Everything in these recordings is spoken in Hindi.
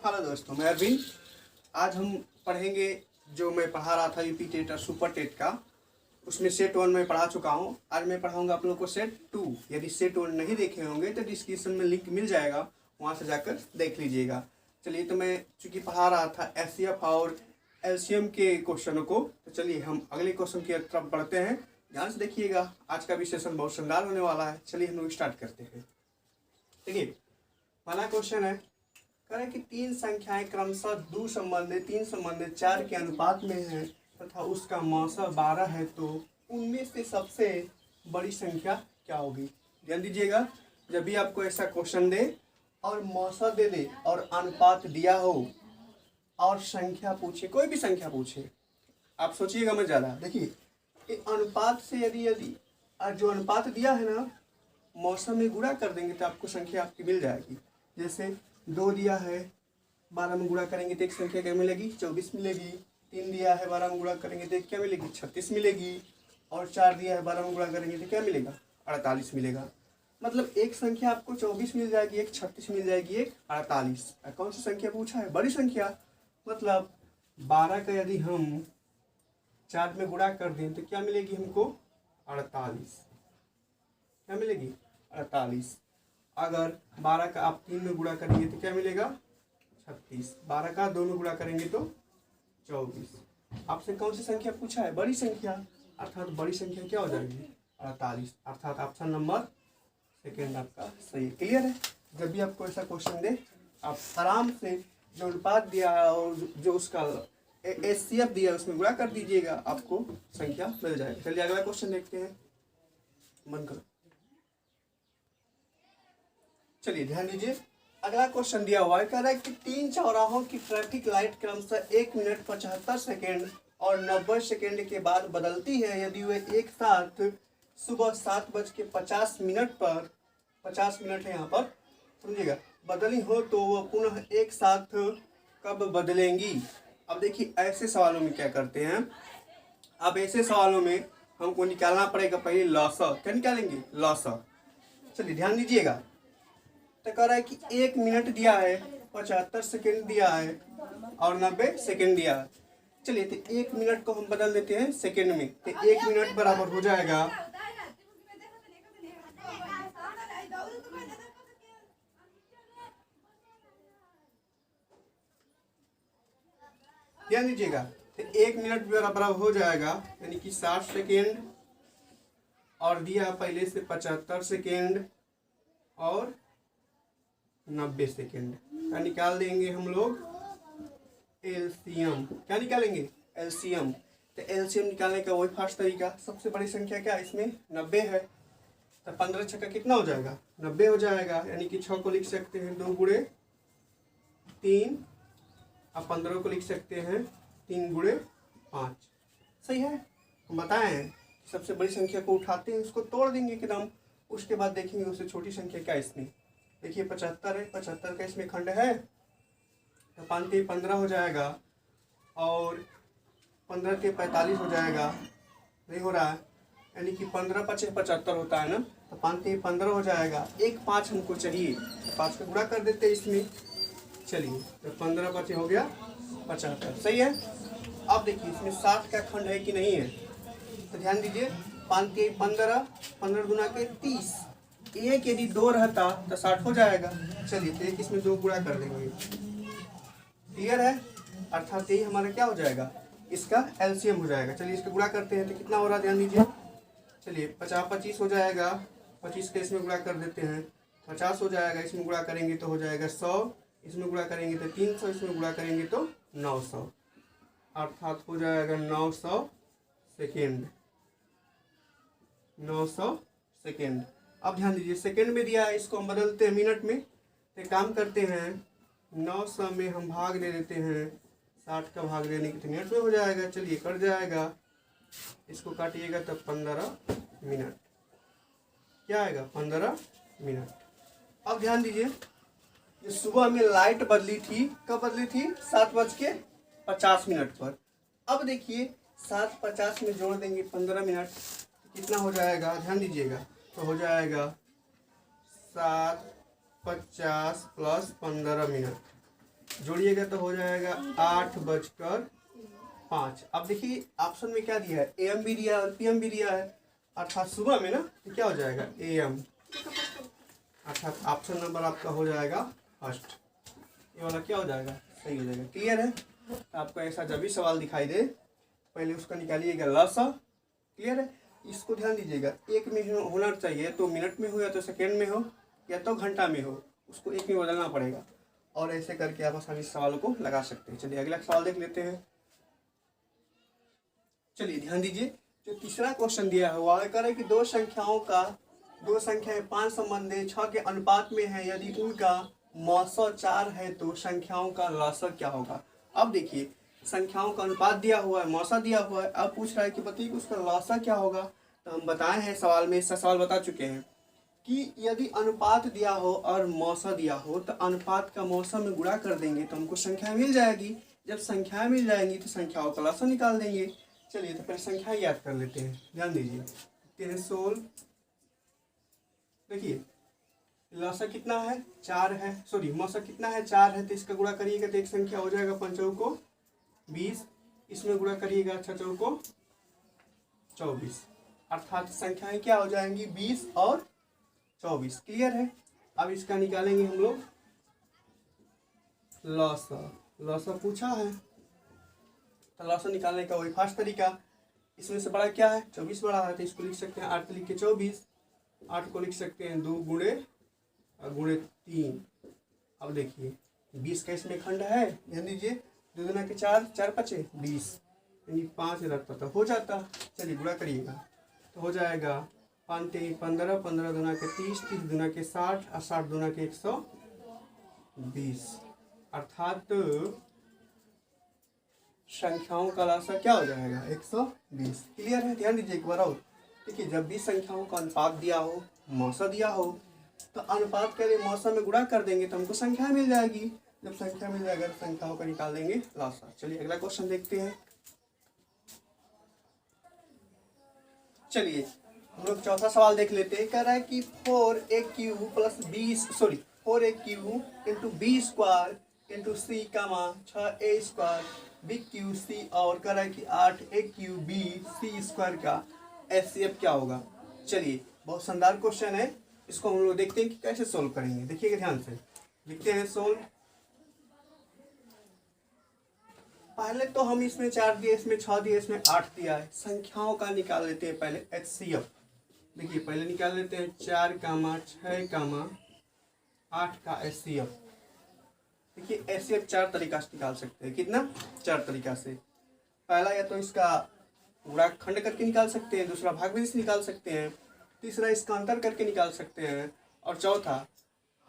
हेलो दोस्तों, मैं अरविंद। आज हम पढ़ेंगे जो मैं पढ़ा रहा था यूपी टेट और सुपर टेट का। उसमें सेट 1 में पढ़ा चुका हूँ। आज मैं पढ़ाऊँगा आप लोगों को सेट 2। यदि सेट 1 नहीं देखे होंगे तो डिस्क्रिप्शन में लिंक मिल जाएगा, वहाँ से जाकर देख लीजिएगा। चलिए, तो मैं चूँकि पढ़ा रहा था एचसीएफ और एलसीएम के क्वेश्चनों को, तो चलिए हम अगले क्वेश्चन की तरफ बढ़ते हैं। ध्यान से देखिएगा, आज का भी सेशन बहुत शानदार होने वाला है। चलिए हम लोग स्टार्ट करते हैं। देखिए, पहला क्वेश्चन है, करें कि तीन संख्याएं क्रमशः तीन संबंधित 4 के अनुपात में है तथा उसका मौसा 12 है, तो उनमें से सबसे बड़ी संख्या क्या होगी। ध्यान दीजिएगा, जब भी आपको ऐसा क्वेश्चन दे और मौसा दे दे और अनुपात दिया हो और संख्या पूछे, कोई भी संख्या पूछे, आप सोचिएगा मैं ज़्यादा। देखिए, अनुपात से यदि जो अनुपात दिया है ना, मौसम में गुणा कर देंगे तो आपको संख्या आपकी मिल जाएगी। जैसे 2 दिया है, 12 में गुणा करेंगे तो एक संख्या क्या मिलेगी, 24 मिलेगी। 3 दिया है, 12 में गुणा करेंगे तो एक क्या मिलेगी, 36 मिलेगी। और 4 दिया है, 12 में गुणा करेंगे तो क्या मिलेगा, 48 मिलेगा। मतलब एक संख्या आपको 24 मिल जाएगी, एक 36 मिल जाएगी, एक 48। कौन सी संख्या पूछा है, बड़ी संख्या। मतलब 12 का यदि हम 4 में गुणा कर दें तो क्या मिलेगी हमको, 48। क्या मिलेगी, 48। अगर 12 का आप 3 में गुणा करेंगे तो क्या मिलेगा, 36। 12 का 2 में गुणा करेंगे तो 24। आपसे कौन सी संख्या पूछा है, बड़ी संख्या, अर्थात बड़ी संख्या क्या हो जाएगी, 48। अर्थात ऑप्शन नंबर सेकेंड आपका सही। क्लियर है। जब भी आपको ऐसा क्वेश्चन दे, आप आराम से जो अनुपात दिया है और जो उसका एचसीएफ दिया है उसमें गुणा कर दीजिएगा, आपको संख्या मिल जाएगी। चलिए अगला क्वेश्चन देखते हैं। मन करो, चलिए ध्यान दीजिए। अगला क्वेश्चन दिया हुआ है, कह रहा है कि 3 चौराहों की ट्रैफिक लाइट क्रमशः 1 मिनट 75 सेकेंड और 90 सेकेंड के बाद बदलती है। यदि वे एक साथ सुबह 7:50 पर, 50 मिनट है यहाँ पर, समझिएगा, बदली हो तो वह पुनः एक साथ कब बदलेंगी। अब देखिए, ऐसे सवालों में क्या करते हैं, अब ऐसे सवालों में हमको निकालना पड़ेगा पहले लॉसा। क्या निकालेंगे, लॉसा। चलिए ध्यान दीजिएगा। तो कह रहा है कि 1 मिनट दिया है, 75 सेकेंड दिया है और 90 सेकेंड दिया है। चलिए, तो 1 मिनट को हम बदल देते हैं सेकेंड में, तो 1 मिनट बराबर हो जाएगा, ध्यान दीजिएगा, तो 1 मिनट बराबर हो जाएगा यानी कि 60 सेकेंड, और दिया पहले से 75 सेकेंड और 90 सेकेंड। क्या निकाल देंगे हम लोग, एलसीएम। क्या निकालेंगे, एलसीएम। तो एलसीएम निकालने का वही फास्ट तरीका, सबसे बड़ी संख्या क्या है इसमें, 90 है। तो 15 छक्का कितना हो जाएगा, 90 हो जाएगा। यानी कि 6 को लिख सकते हैं 2 गुणे 3, अब 15 को लिख सकते हैं 3 गुणे 5। सही है। हम बताए हैं सबसे बड़ी संख्या को उठाते हैं, उसको तोड़ देंगे एकदम, उसके बाद देखेंगे उससे छोटी संख्या क्या है इसमें। देखिए 75 है, 75 का इसमें खंड है, तो 5 के 15 हो जाएगा और 15 के 45 हो जाएगा। नहीं हो रहा है, यानी कि 15 × 5 = 75 होता है ना, तो 5 के 15 हो जाएगा। एक 5 हमको चाहिए, 5 का गुणा कर देते हैं इसमें। चलिए, तो 15 × 5 हो गया 75। सही है। अब देखिए इसमें 60 का खंड है कि नहीं है, तो ध्यान दीजिए, 5 के 15, 15 गुना के 30, एक यदि 2 रहता तो 60 हो जाएगा। चलिए, तो एक इसमें 2 गुणा कर देंगे। क्लियर है। अर्थात यही हमारा क्या हो जाएगा, इसका एलसीएम हो जाएगा। चलिए इसका गुणा करते हैं तो कितना हो रहा है, ध्यान दीजिए। चलिए 50 25 हो जाएगा, 25 के इसमें गुणा कर देते हैं, 50 हो जाएगा। इसमें गुणा करेंगे तो हो जाएगा 100, इसमें गुणा करेंगे तो 300, इसमें गुणा करेंगे तो 900। अर्थात हो जाएगा 900 सेकेंड, 900 सेकेंड। अब ध्यान दीजिए, सेकेंड में दिया है, इसको हम बदलते हैं मिनट में। तो काम करते हैं, 900 में हम भाग दे देते हैं, 60 का भाग देने के तो मिनट में हो जाएगा। चलिए कट जाएगा, इसको काटिएगा तब 15 मिनट। क्या आएगा, 15 मिनट। अब ध्यान दीजिए, जो सुबह में लाइट बदली थी, कब बदली थी, 7:50 पर। अब देखिए 7:50 में जोड़ देंगे 15 मिनट, कितना हो जाएगा, ध्यान दीजिएगा, तो हो जाएगा 7:50 + 15 मिनट। जोड़िएगा तो हो जाएगा 8:05। अब देखिए ऑप्शन में क्या दिया है, AM भी दिया है और PM भी दिया है, अर्थात सुबह में ना, तो क्या हो जाएगा AM, अर्थात ऑप्शन नंबर आपका हो जाएगा फर्स्ट। ये वाला क्या हो जाएगा, सही हो जाएगा। क्लियर है? आपको ऐसा जब भी सवाल दिखाई दे पहले उसका निकालिएगा लसा। क्लियर है? इसको ध्यान दीजिएगा, एक में होना चाहिए तो मिनट में हो या तो सेकेंड में हो या तो घंटा में हो, उसको एक में बदलना पड़ेगा। और ऐसे करके आप आसानी से सवालों को लगा सकते हैं। चलिए अगला सवाल देख लेते हैं। चलिए ध्यान दीजिए, जो तीसरा क्वेश्चन दिया है वो कह रहा है कि दो संख्याएं 5 संबंधी 6 के अनुपात में है, यदि उनका मौसा 4 है तो संख्याओं का लसा क्या होगा। अब देखिए संख्याओं का अनुपात दिया हुआ है, मौसा दिया हुआ है, अब पूछ रहा है कि बताइए उसका लसा क्या होगा। तो हम बताए हैं सवाल में, इसका सवाल बता चुके हैं कि यदि अनुपात दिया हो और मौसा दिया हो तो अनुपात का मौसा में गुणा कर देंगे तो हमको संख्या मिल जाएगी। जब संख्या मिल जाएंगी तो संख्याओं का लसा निकाल देंगे। चलिए तो पहले संख्या याद कर लेते हैं। ध्यान दीजिए 316, देखिए लसा कितना है 4 है, सॉरी मौसा कितना है 4 है, तो इसका गुणा करिएगा तो एक संख्या हो जाएगा 5 को 20, इसमें गुणा करिएगा 6 को 24, अर्थात संख्याएं क्या हो जाएंगी 20 और 24। क्लियर है? अब इसका निकालेंगे हम लोग लसा। लसा पूछा है तो लसा निकालने का वही फास्ट तरीका, इसमें से बड़ा क्या है 24 बड़ा है, तो इसको लिख सकते हैं 8 लिख के 24, 8 को लिख सकते हैं 2 गुणे 3। अब देखिए 20 का इसमें खंड है, ध्यान दीजिए 2 दूना के 4, 4 पचे 20, यानी 5 रखता था हो जाता। चलिए गुणा करिएगा तो हो जाएगा 5 3 15, 15 दूना के 30, 30 दूना के 60 और 60 दूना के 120, अर्थात संख्याओं का लसा क्या हो जाएगा 120। क्लियर है? ध्यान दीजिए एक बार और, देखिए जब भी संख्याओं का अनुपात दिया हो, मौसा दिया हो, तो अनुपात के लिए मौसा में गुणा कर देंगे तो हमको संख्या मिल जाएगी। जब संख्या मिल जाएगा तो संख्याओं का निकाल देंगे लसा। चलिए अगला क्वेश्चन देखते हैं। चलिए हम लोग चौथा सवाल देख लेते हैं। कह रहा है कि 4AQ plus 20 sorry 4AQ into B square into C comma 6A square BQC, और कह रहा है कि 8AQB स्क्वायर का HCF क्या होगा। चलिए बहुत शानदार क्वेश्चन है, इसको हम लोग देखते हैं कि कैसे सोल्व करेंगे। देखिएगा ध्यान से, लिखते हैं सोल्व। पहले तो हम इसमें 4 दिए, इसमें 6 दिए, इसमें 8 दिया है। संख्याओं का निकाल लेते हैं पहले HCF। देखिए पहले निकाल लेते हैं 4 कामा 6 कामा 8 का HCF। देखिए HCF 4 तरीका से निकाल सकते हैं। कितना? 4 तरीका से। पहला या तो इसका गुणा खंड करके निकाल सकते हैं, दूसरा भाग से निकाल सकते हैं, तीसरा इसका अंतर करके निकाल सकते हैं, और चौथा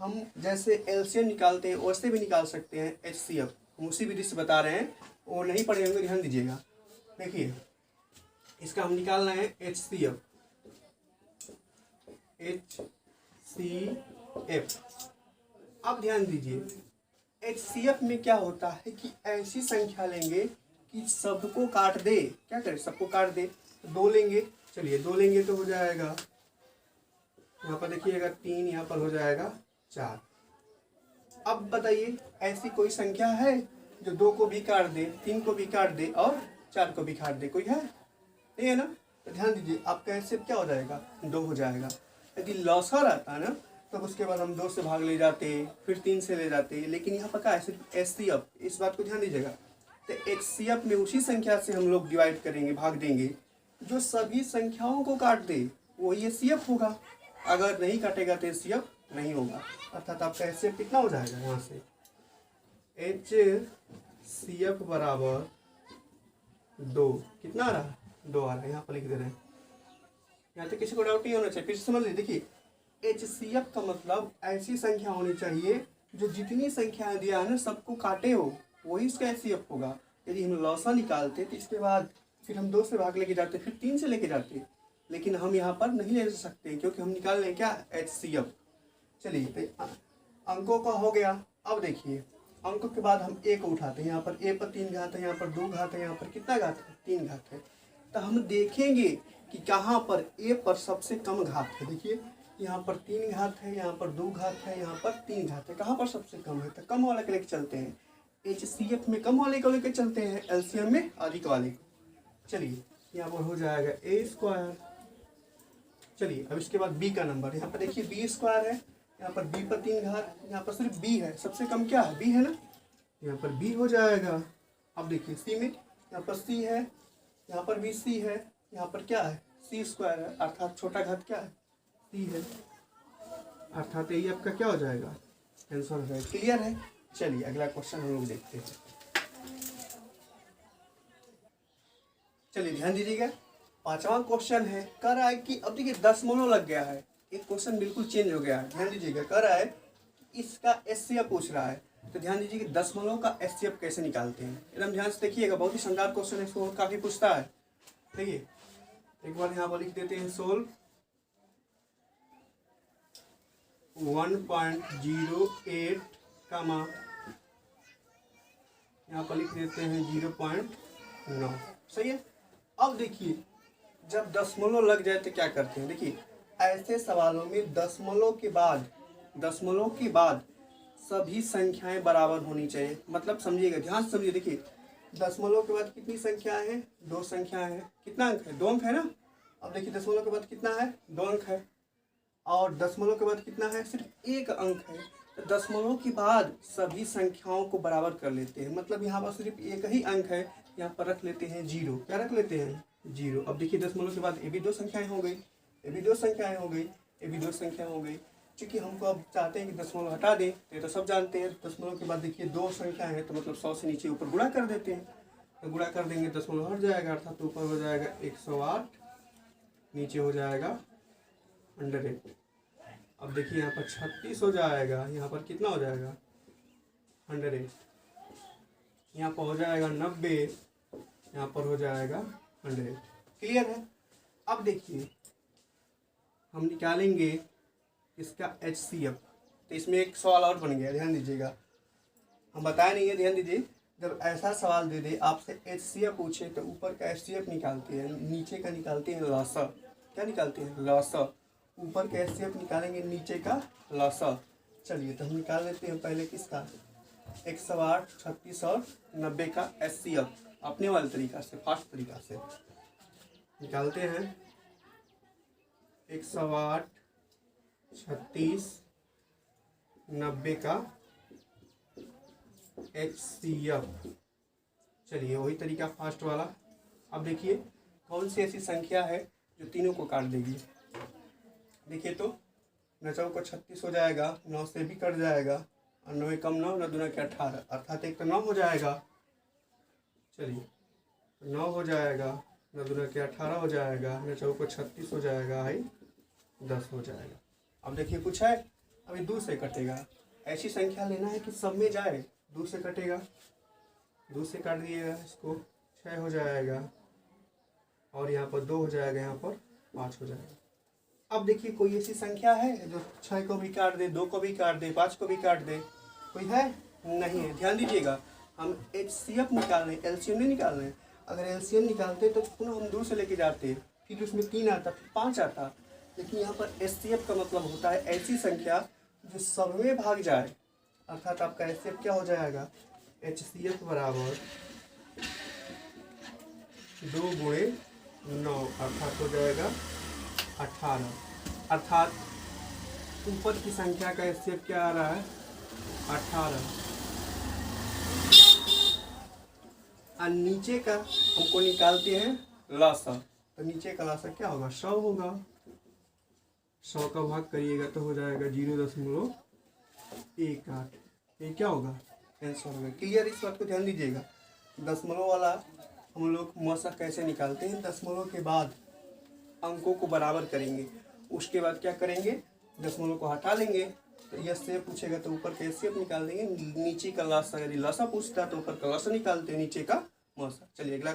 हम जैसे LCM निकालते हैं वैसे भी निकाल सकते हैं HCF। हम उसी विधि से बता रहे हैं, वो नहीं पढ़े होंगे, ध्यान दीजिएगा। देखिए इसका हम निकालना है HCF। अब ध्यान दीजिए HCF में क्या होता है कि ऐसी संख्या लेंगे कि सबको काट दे। क्या करें? सबको काट दे। तो 2 लेंगे, चलिए 2 लेंगे तो हो जाएगा यहाँ पर देखिएगा 3, यहाँ पर हो जाएगा 4। अब बताइए ऐसी कोई संख्या है जो 2 को भी काट दे, 3 को भी काट दे और 4 को भी काट दे? कोई है? नहीं है ना? तो ध्यान दीजिए आपका HCF क्या हो जाएगा 2 हो जाएगा। यदि लसा रहता है ना तो उसके बाद हम 2 से भाग ले जाते, फिर 3 से ले जाते, लेकिन यहाँ पर क्या है सिर्फ HCF। इस बात को ध्यान दीजिएगा। तो HCF में उसी संख्या से हम लोग डिवाइड करेंगे, भाग देंगे, जो सभी संख्याओं को काट दे वही HCF होगा। अगर नहीं काटेगा तो HCF नहीं होगा। अर्थात आपका HCF कितना हो जाएगा, यहाँ से HCF बराबर 2। कितना आ रहा? 2 आ रहा है। यहाँ पर लिख दे रहे हैं। यहाँ तक किसी को डाउट नहीं होना चाहिए, फिर से समझ लीजिए। देखिए HCF का मतलब ऐसी संख्या होनी चाहिए जो जितनी संख्याएं दिया है ना सबको काटे हो, वही इसका HCF होगा। यदि हम लसा निकालते तो इसके बाद फिर हम 2 से भाग लेके जाते, फिर 3 से लेके जाते, लेकिन हम यहाँ पर नहीं ले सकते क्योंकि हम निकाल लें क्या HCF। चलिए तो अंकों का हो गया। अब देखिए अंकों के बाद हम A को उठाते हैं। यहाँ पर A पर 3 घात है, यहाँ पर 2 घात है, यहाँ पर कितना घात है 3 घात है। तो हम देखेंगे कि कहाँ पर A पर सबसे कम घात है। देखिए यहाँ पर 3 घात है, यहाँ पर 2 घात है, यहाँ पर 3 घात है, कहाँ पर सबसे कम है? तो कम वाला के लेके चलते हैं। HCF में कम वाले को लेकर चलते हैं, LCM में अधिक वाले को। चलिए यहाँ पर हो जाएगा A²। चलिए अब इसके बाद B का नंबर, यहाँ पर देखिए B² है, यहाँ पर B पर 3 घात, यहाँ पर सिर्फ B है, सबसे कम क्या है, B है ना, यहाँ पर B हो जाएगा। अब देखिए C में, यहाँ पर C है, यहाँ पर भी C है, यहाँ पर क्या है, C² है, अर्थात छोटा घात क्या है, C है, अर्थात यही आपका क्या हो जाएगा, आंसर हो जाएगा। क्लियर है। चलिए अगला क्वेश्चन हम लोग देखते हैं। चलिए ध्यान दीजिएगा, 5वां क्वेश्चन है, कह रहा है कि अब देखिए दशमलव लग गया है, एक क्वेश्चन बिल्कुल चेंज हो गया है। ध्यान दीजिएगा, कह रहा है इसका HCF पूछ रहा है, तो ध्यान दीजिए कि दशमलव का HCF कैसे निकालते हैं, एकदम ध्यान से देखिएगा, बहुत ही शानदार क्वेश्चन है, इसको काफी पूछता है। देखिए एक बार यहाँ पर लिख देते हैं सोल्व 1.08 कामा, यहाँ पर लिख देते हैं 0.9। सही है। अब देखिए जब दशमलव लग जाए तो क्या करते हैं, देखिए ऐसे सवालों में दशमलव के बाद सभी संख्याएं बराबर होनी चाहिए। मतलब समझिएगा, ध्यान से समझिए, देखिए दशमलव के बाद कितनी संख्याएं हैं, 2 संख्याएं हैं, कितना अंक है, 2 अंक है ना। अब देखिए दशमलव के बाद कितना है, 2 अंक है, और दशमलव के बाद कितना है, सिर्फ 1 अंक है। तो दशमलव के बाद सभी संख्याओं को बराबर कर लेते हैं, मतलब यहाँ पर सिर्फ 1 ही अंक है, यहाँ पर रख लेते हैं 0। क्या रख लेते हैं, 0। अब देखिए दशमलव के बाद ये भी 2 संख्याएं हो गई, ये भी 2 संख्याएं हो गई, ये भी 2 संख्याएं हो गई। क्योंकि हमको अब चाहते हैं कि दशमलव हटा दें, तो सब जानते हैं दशमलव के बाद देखिए 2 संख्याएं हैं, तो मतलब 100 से नीचे ऊपर गुणा कर देते हैं, तो गुणा कर देंगे दशमलव हट जाएगा, अर्थात ऊपर हो जाएगा 108, नीचे हो जाएगा 100। अब देखिए यहाँ पर 36 हो जाएगा, यहाँ पर कितना हो जाएगा 100, यहाँ पर हो जाएगा 90, यहाँ पर हो जाएगा 100। क्लियर है। अब देखिए हम निकालेंगे इसका HCF, तो इसमें एक सवाल और बन गया, ध्यान दीजिएगा, हम बताए नहीं है, ध्यान दीजिए। जब ऐसा सवाल दे दे आपसे HCF पूछे तो ऊपर का HCF निकालते हैं, नीचे का निकालते हैं लसा। क्या निकालते हैं, लसा। ऊपर का HCF निकालेंगे, नीचे का लसा। चलिए तो हम निकाल लेते हैं पहले किसका, 108, 36 और 90 का HCF अपने वाले तरीका से, फास्ट तरीका से निकालते हैं। 108, 36, 90 का HCF। चलिए वही तरीका फास्ट वाला। अब देखिए कौन सी ऐसी संख्या है जो तीनों को काट देगी। देखिए तो 9 को 36 हो जाएगा, 9 से भी कट जाएगा, और 9 कम 9, 9 दूना के 18, अर्थात एक तो 9 हो जाएगा। चलिए 9 हो जाएगा, 9 दूना के 18 हो जाएगा, 9 को 36 हो जाएगा, है 10 हो जाएगा। अब देखिए कुछ है, अभी 2 से कटेगा, ऐसी संख्या लेना है कि सब में जाए, 2 से कटेगा, 2 से काट दिएगा, इसको 6 हो जाएगा, और यहाँ पर 2 हो जाएगा, यहाँ पर 5 हो जाएगा। अब देखिए कोई ऐसी संख्या है जो 6 को भी काट दे, 2 को भी काट दे, 5 को भी काट दे, कोई है, नहीं है। ध्यान दीजिएगा, हम HCF निकाल रहे हैं, LCM नहीं निकाल रहे हैं। अगर LCM निकालते तो पुनः हम 2 से लेके जाते, फिर उसमें 3 आता, फिर 5 आता, लेकिन यहाँ पर HCF का मतलब होता है ऐसी संख्या जो सब में भाग जाए, अर्थात आपका HCF क्या हो जाएगा, HCF बराबर 2 × 9, अर्थात हो जाएगा 18, अर्थात ऊपर की संख्या का HCF क्या आ रहा है, 18, और नीचे का हमको निकालते हैं लसा, तो नीचे का लसा क्या होगा, 100 होगा। 100 का भाग करिएगा तो हो जाएगा 0.18, ये क्या होगा, आंसर होगा। क्लियर, इस बात को ध्यान दीजिएगा। दशमलव वाला हम लोग मौसा कैसे निकालते हैं, दशमलव के बाद अंकों को बराबर करेंगे, उसके बाद क्या करेंगे, दशमलव को हटा लेंगे, तो यह से पूछेगा तो ऊपर का HCF निकाल देंगे, नीचे का लसा, यदि लसा पूछता है तो ऊपर का लसा निकालते हैं, नीचे का मौसा। चलिए अगला